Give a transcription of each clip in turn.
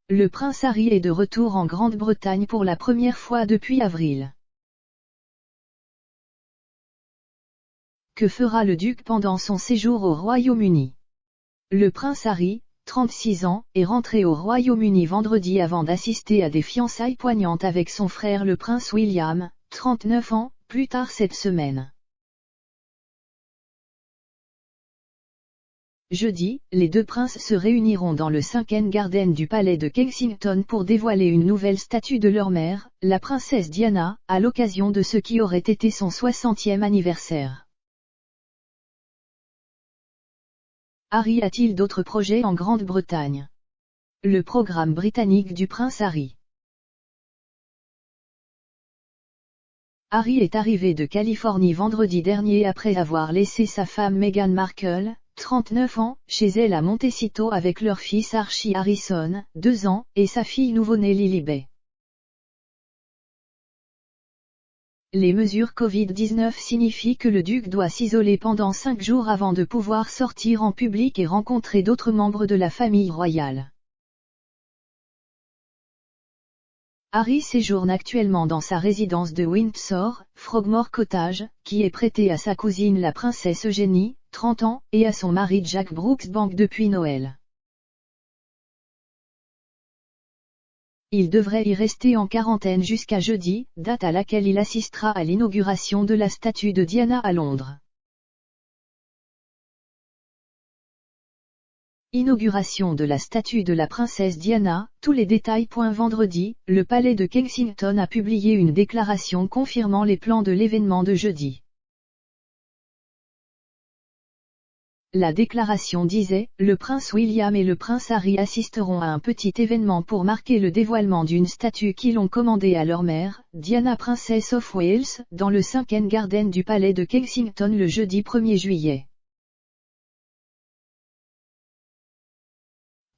Le prince Harry est de retour en Grande-Bretagne pour la première fois depuis avril. Que fera le duc pendant son séjour au Royaume-Uni? Le prince Harry, 36 ans, est rentré au Royaume-Uni vendredi avant d'assister à des fiançailles poignantes avec son frère le prince William, 39 ans, plus tard cette semaine. Jeudi, les deux princes se réuniront dans le Covent Garden du palais de Kensington pour dévoiler une nouvelle statue de leur mère, la princesse Diana, à l'occasion de ce qui aurait été son 60e anniversaire. Harry a-t-il d'autres projets en Grande-Bretagne? Le programme britannique du prince Harry. Harry est arrivé de Californie vendredi dernier après avoir laissé sa femme Meghan Markle, 39 ans, chez elle à Montecito avec leur fils Archie Harrison, 2 ans, et sa fille nouveau-née Lilibet. Les mesures Covid-19 signifient que le duc doit s'isoler pendant 5 jours avant de pouvoir sortir en public et rencontrer d'autres membres de la famille royale. Harry séjourne actuellement dans sa résidence de Windsor, Frogmore Cottage, qui est prêtée à sa cousine la princesse Eugénie, 30 ans, et à son mari Jack Brooksbank depuis Noël. Il devrait y rester en quarantaine jusqu'à jeudi, date à laquelle il assistera à l'inauguration de la statue de Diana à Londres. Inauguration de la statue de la princesse Diana, tous les détails. Vendredi, le palais de Kensington a publié une déclaration confirmant les plans de l'événement de jeudi. La déclaration disait, le prince William et le prince Harry assisteront à un petit événement pour marquer le dévoilement d'une statue qu'ils ont commandée à leur mère, Diana Princess of Wales, dans le Covent Garden du palais de Kensington le jeudi 1er juillet.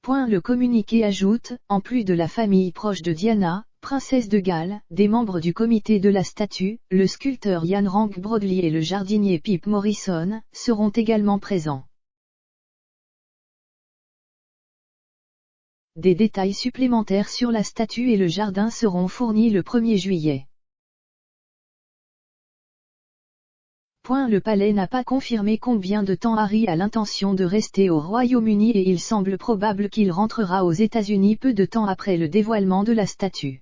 Le communiqué ajoute, en plus de la famille proche de Diana, princesse de Galles, des membres du comité de la statue, le sculpteur Ian Rank Broadley et le jardinier Pip Morrison, seront également présents. Des détails supplémentaires sur la statue et le jardin seront fournis le 1er juillet. Le palais n'a pas confirmé combien de temps Harry a l'intention de rester au Royaume-Uni et il semble probable qu'il rentrera aux États-Unis peu de temps après le dévoilement de la statue.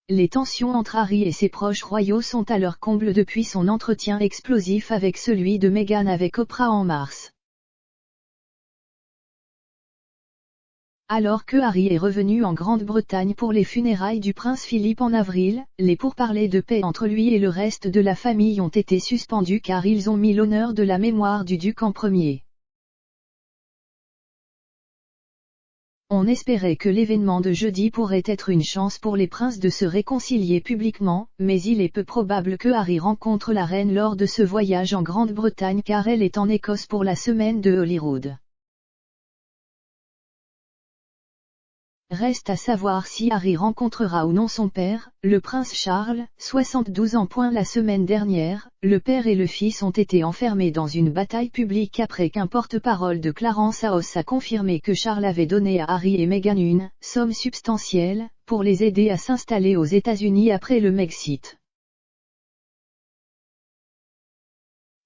Les tensions entre Harry et ses proches royaux sont à leur comble depuis son entretien explosif avec celui de Meghan avec Oprah en mars. Alors que Harry est revenu en Grande-Bretagne pour les funérailles du prince Philippe en avril, les pourparlers de paix entre lui et le reste de la famille ont été suspendus car ils ont mis l'honneur de la mémoire du duc en premier. On espérait que l'événement de jeudi pourrait être une chance pour les princes de se réconcilier publiquement, mais il est peu probable que Harry rencontre la reine lors de ce voyage en Grande-Bretagne car elle est en Écosse pour la semaine de Holyrood. Reste à savoir si Harry rencontrera ou non son père, le prince Charles, 72 ans. La semaine dernière, le père et le fils ont été enfermés dans une bataille publique après qu'un porte-parole de Clarence House a confirmé que Charles avait donné à Harry et Meghan une somme substantielle, pour les aider à s'installer aux États-Unis après le Brexit.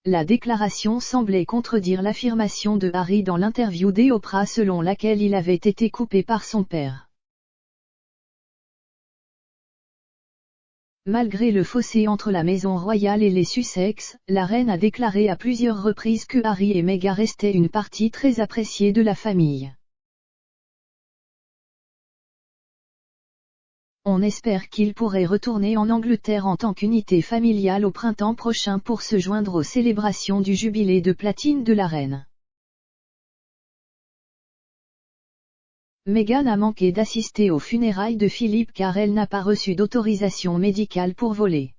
La déclaration semblait contredire l'affirmation de Harry dans l'interview d'Oprah selon laquelle il avait été coupé par son père. Malgré le fossé entre la maison royale et les Sussex, la reine a déclaré à plusieurs reprises que Harry et Meghan restaient une partie très appréciée de la famille. On espère qu'il pourrait retourner en Angleterre en tant qu'unité familiale au printemps prochain pour se joindre aux célébrations du jubilé de platine de la reine. Meghan a manqué d'assister aux funérailles de Philippe car elle n'a pas reçu d'autorisation médicale pour voler.